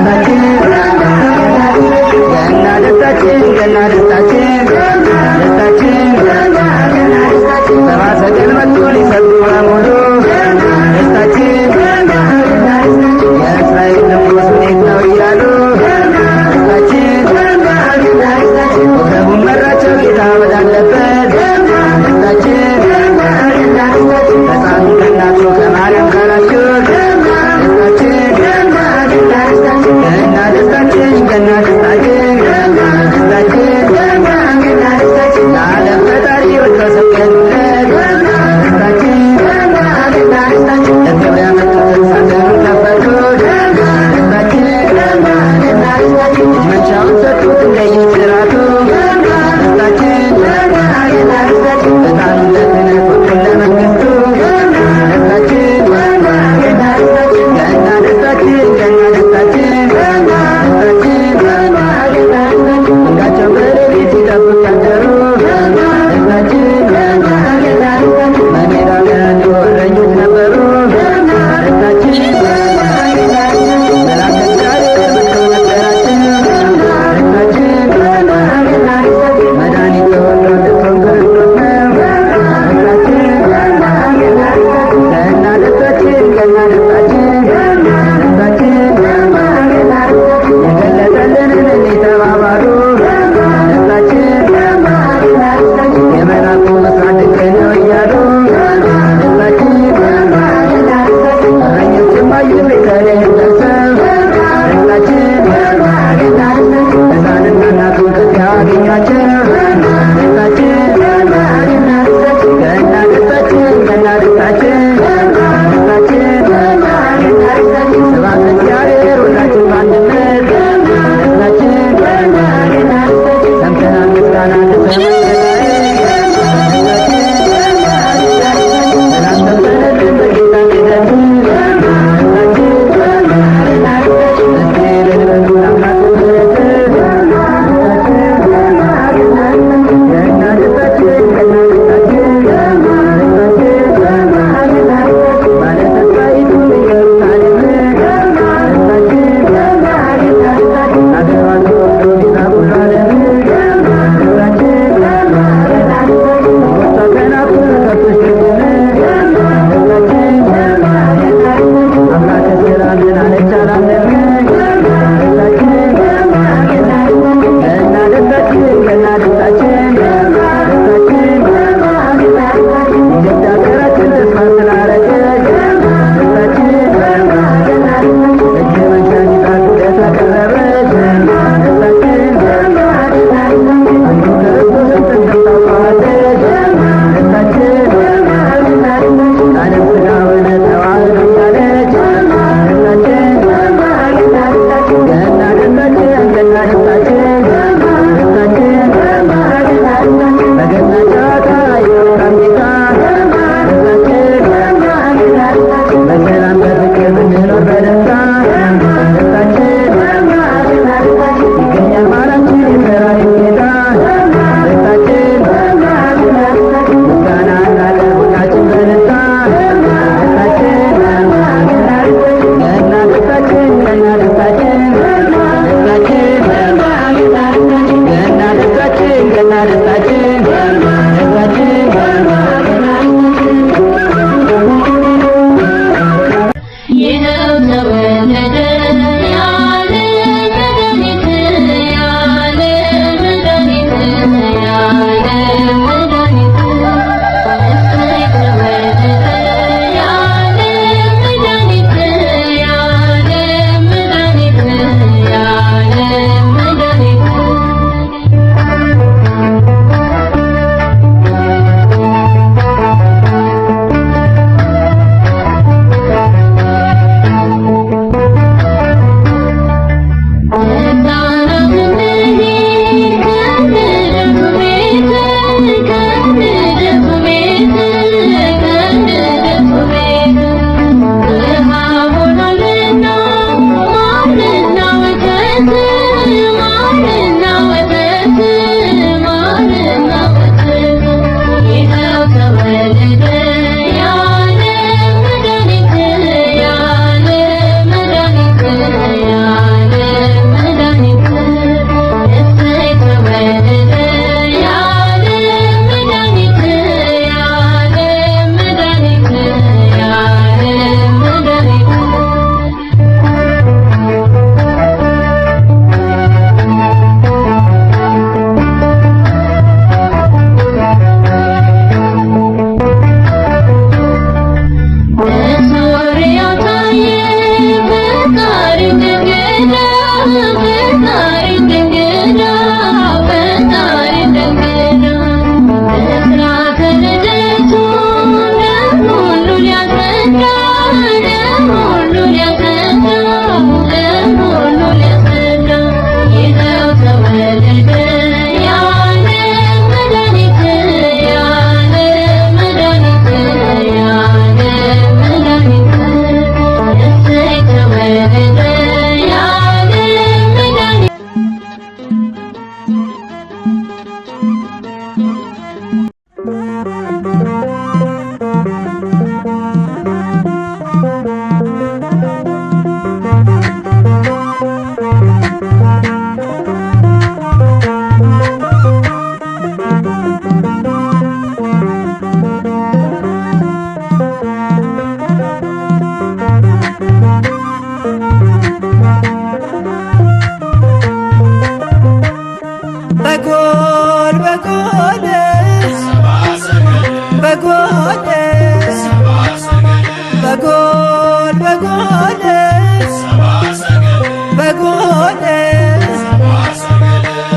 Thank you.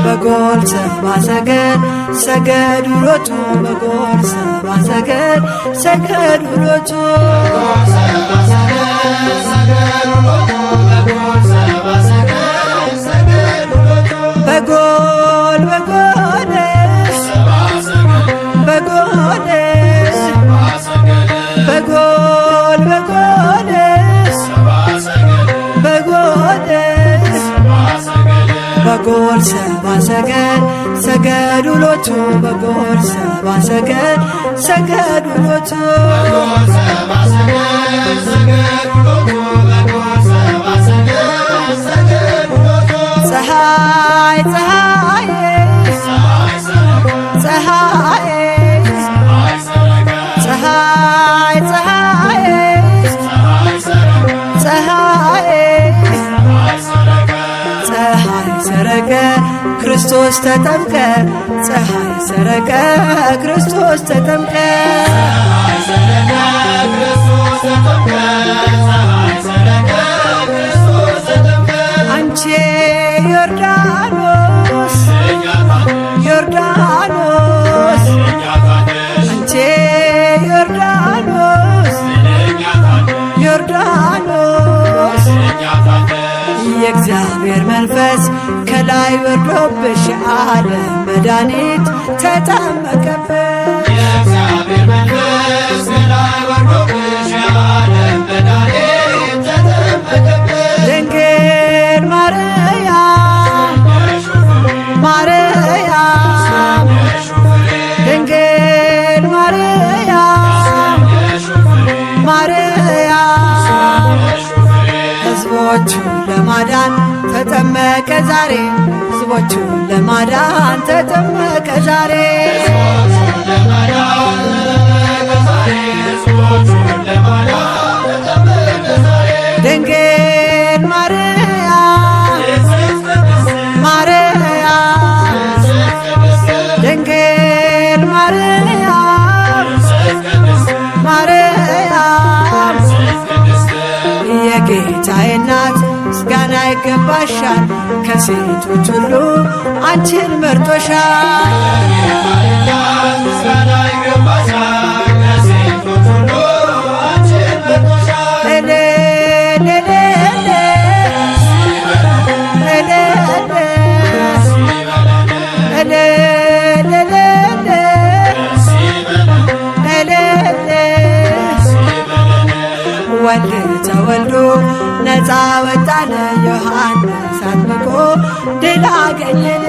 በጎል ሰብአ ሰገል ሰገዱ ሎቱ በጎል ሰብአ ሰገል ሰገዱ ሎቱ በጎል በጎል በጎል በጎል በጎል በጎል በጎል ሰብአ ሰገል ሰገዱ ሎቱ በጎል ሰብአ ሰገል ሰገዱ ሎቱ ፀሐይ ፀሐይ ፀሐይ ፀሐይ ፀሐይ ፀሐይ ፀሐይ ሰረቀ ክርስቶስ ተጠምቀ ፀሐይ ሰረቀ ክርስቶስ ተጠምቀ አንቺ ዮርዳኖስ ዮርዳኖስ አንቺ ዮርዳኖስ ዮርዳኖስ የእግዚአብሔር መንፈስ ከላይ ወርዶብሽ ዓለም መድኃኒት ተጠመቀብሽ የእግዚአብሔር መንፈስ ከላይ ወርዶብሽ ዓለም መድኃኒት ተጠመቀብሽ ድንግል ማርያም ማርያም ድንግል ማርያም ማርያም ሕዝቦቹን ለማዳን ተጠመቀ ዛሬ ሕዝቦቹን ለማዳን ተጠመቀ ዛሬ ድንግል ማርያም ማርያም ድንግል ማርያም ማርያም የጌታዬ እናት ምስጋና ይገባሻል ከሴቶች ሁሉ አንቺን መርጦሻል ምስጋና ይገባሻል ከሴቶች ሁሉ አንቺን መርጦሻል ወልድ ተወልዶ ነፃ ወጣን ዮሐንስ አጥምቆ ድል አገኘን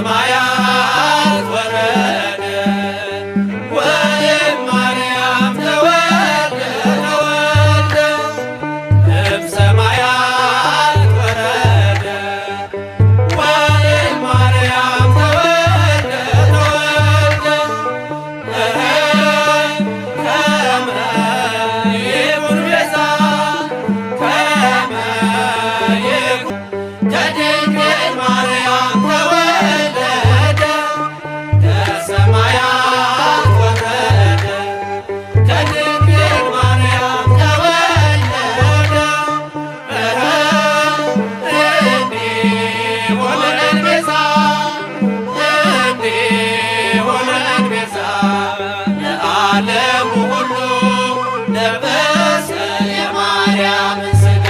ሰማያት ወረደ ወይም ማርያም ተወልደ ተወልደ እምሰማያት ወረደ ወይም ማርያም ተወልደ ተወልደ ከመ ይኩን ቤዛ ከመ ይኩን ከድንግል ማርያም ተወለደ ከሰማያት ወረደ ከድንግል ማርያም ተወለደ እንዲህ ሆነን ቤዛ እንዲህ ሆነን ቤዛ ለዓለሙ ሁሉ ለበሰ የማርያምን ሥጋ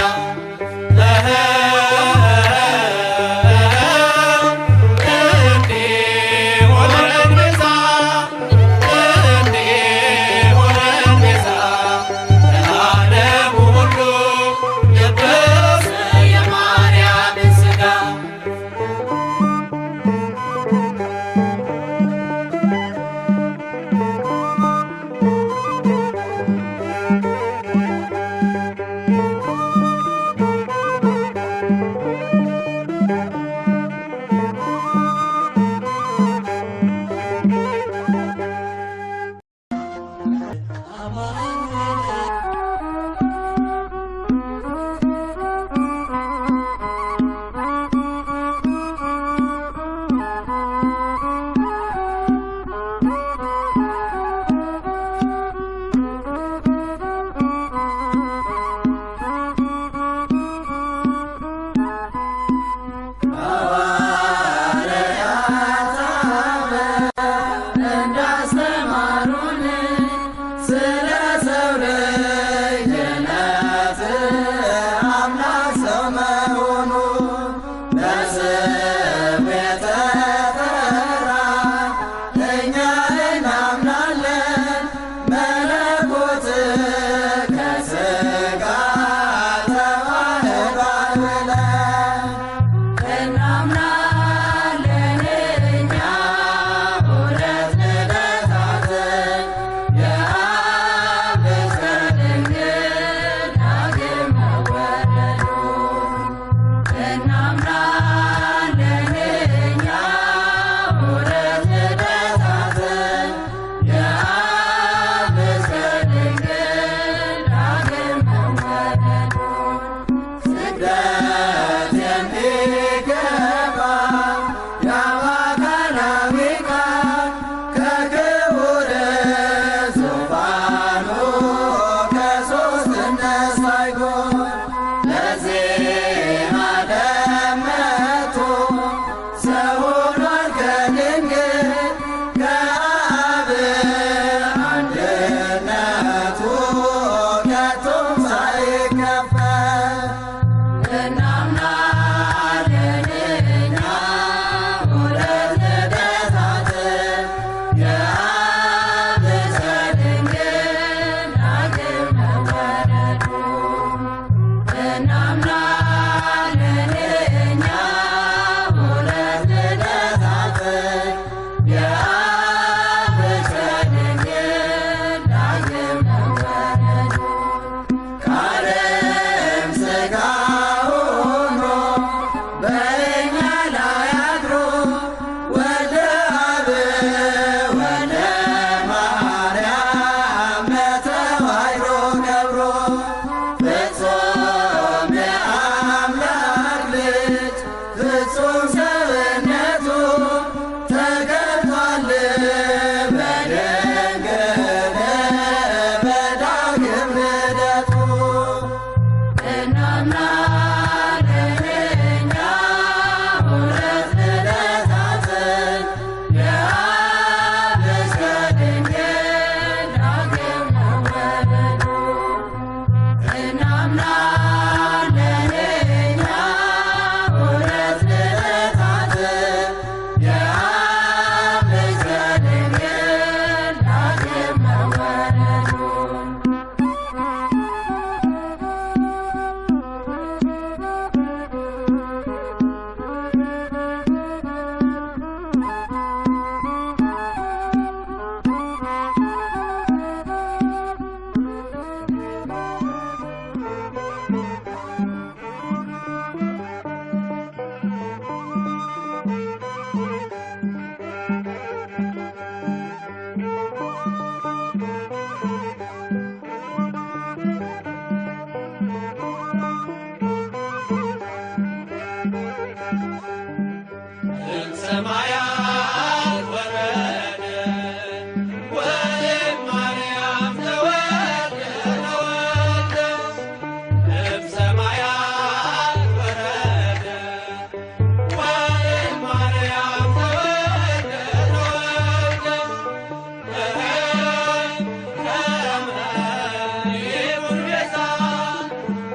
ይኩን ቤዛ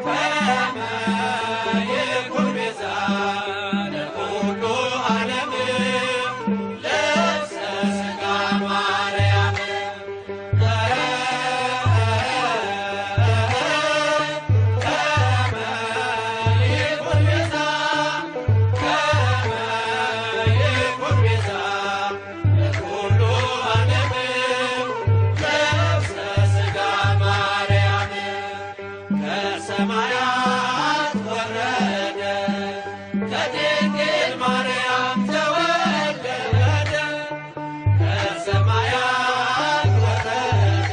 ከመ ይኩን ቤዛ ለኩሉ ዓለም ልብሰ ሥጋ ማርያም ከመ ይኩን ቤዛ ከመ ይኩን ቤዛ ለኩሉ ዓለም ልብሰ ሥጋ ማርያም ከሰማያት ወረደ ከድንግል ማርያም ተወለደ ከሰማያት ወረደ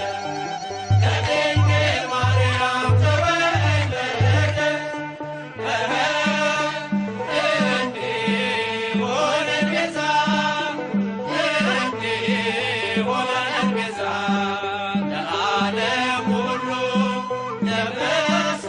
ከድንግል ማርያም ተወለደ እንዲሆነን ቤዛ እንዲሆነን ቤዛ ለዓለም ሁሉ ለበሰ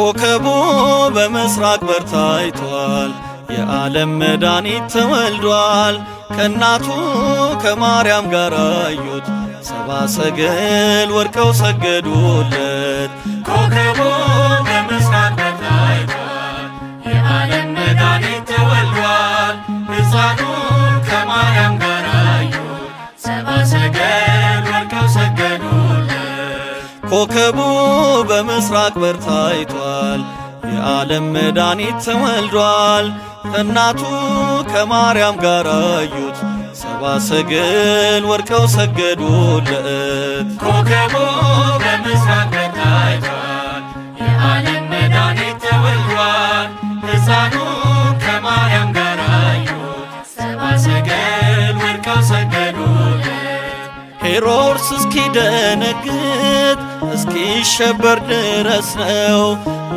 ኮከቡ በምስራቅ በር ታይቷል፣ የዓለም መድኃኒት ተወልዷል። ከእናቱ ከማርያም ጋር አዩት፣ ሰብአ ሰገል ወድቀው ሰገዱለት። ኮከቡ በምስራቅ በር ታይቷል፣ የዓለም መድኃኒት ተወልዷል። ሕፃኑ ከማርያም ጋር አዩት፣ ሰብአ ሰገል ወድቀው ሰገዱለት። ኮከቡ በምስራቅ በር ታይቷል፣ የዓለም መድኃኒት ተወልዷል። ከእናቱ ከማርያም ጋር አዩት፣ ሰብአ ሰገል ወድቀው ሰገዱለት። ኮከቡ በምስራቅ በር ታይቷል፣ የዓለም መድኃኒት ተወልዷል። ሕፃኑ ከማርያም ጋር አዩት፣ ሰብአ ሰገል ወድቀው ሰገዱለት። ሄሮድስ እስኪደነግጥ እስኪሸበር ድረስ ነው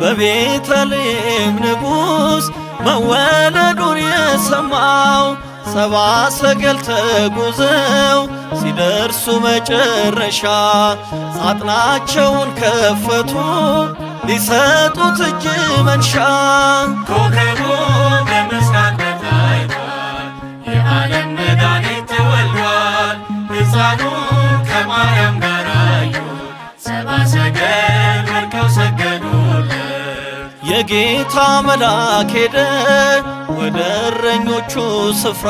በቤተልሔም ንጉሥ መወለዱን የሰማው። ሰብአ ሰገል ተጉዘው ሲደርሱ መጨረሻ ሳጥናቸውን ከፈቱ ሊሰጡት እጅ መንሻ። ኮከቡ በምስራቅ በር ታይቷል፣ የዓለም መድኃኒት ተወልዷል። ሕፃኑ ከማርያም ጋር አዩት፣ ሰብአ ሰገል ወድቀው ሰገዱለት። የጌታ መልአክ ሄደ ወደ እረኞቹ ስፍራ፣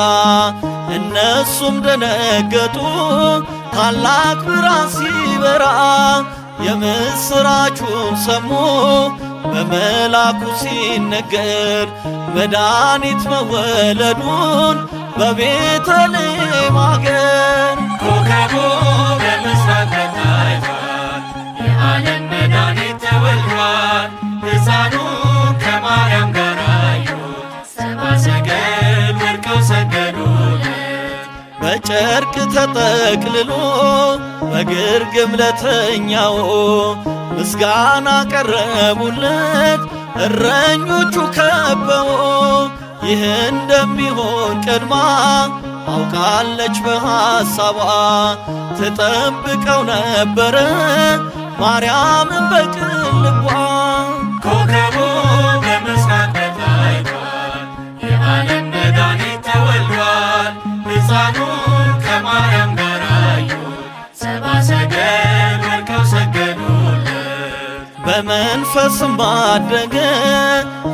እነሱም ደነገጡ ታላቅ ብርሃን ሲበራ። የምስራቹን ሰሙ በመልአኩ ሲነገር፣ መድኃኒት መወለዱን በቤተልሔም አገር። ኮከቡ በምስራቅ በር ታይቷል፣ የዓለም መድኃኒት ተወልዷል። ሕፃኑ ከማርያም ጋር አዩት፣ ሰብአ ሰገል ወድቀው ሰገዱለት። በጨርቅ ተጠቅልሎ በግርግም ለተኛው ምስጋና ቀረቡለት እረኞቹ ከበው። ይህ እንደሚሆን ቀድማ አውቃለች በሐሳቧ፣ ትጠብቀው ነበረ ማርያምን በቅን ልቧ። ኮከቡ በምስራቅ በር ታይቷል፣ የዓለም መድኃኒት ተወልዷል። ሕፃኑ ከማርያም ጋር አዩት፣ ሰብአ ሰገል ወድቀው ሰገዱለት። በመንፈስም ባደገ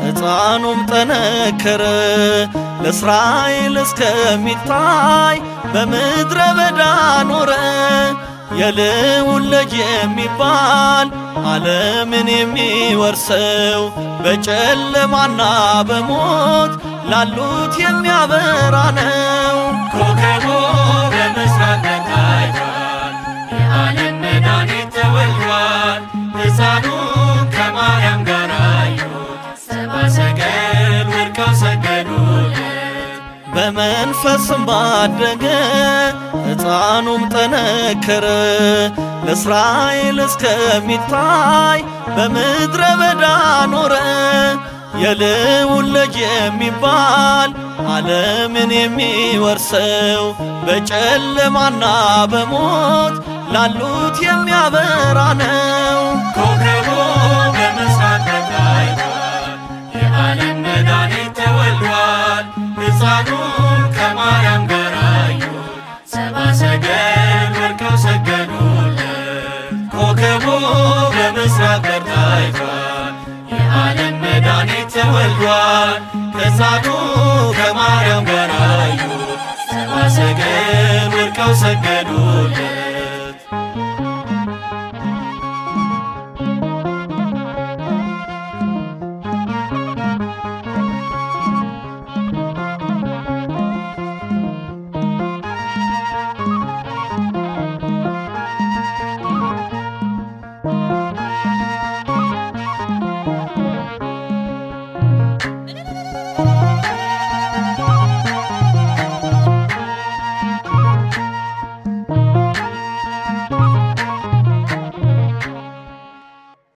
ሕፃኑም ጠነከረ፣ ለእስራኤል እስከሚታይ በምድረ በዳ ኖረ። የልዑል ልጅ የሚባል ዓለምን የሚወርሰው በጨለማና በሞት ላሉት የሚያበራ ነው። ኮከቡ በምስራቅ በር ታይቷል፣ የዓለም መድኃኒት ተወልዷል። ሕፃኑ ከማርያም ጋር አዩት፣ ሰብአ ሰገል ወድቀው ሰገዱለት። በመንፈስም ባደገ ሕፃኑም ጠነከረ፣ ለእስራኤል እስከሚታይ በምድረ በዳ ኖረ። የልዑል ልጅ የሚባል ዓለምን የሚወርሰው በጨለማና በሞት ላሉት የሚያበራ ነው። ኮከቡ በምስራቅ በር ታይቷል፣ የዓለም መድኃኒት ተወልዷል። ሕፃኑ ከማርያም ጋር አዩት፣ ሰብአ ሰገል ወድቀው ሰገዱለት። ኮከቡ በምስራቅ በር ታይቷል፣ የዓለም መድኃኒት ተወልዷል። ሕፃኑ ከማርያም ጋር አዩት፣ ሰብአ ሰገል ወድቀው ሰገዱለት።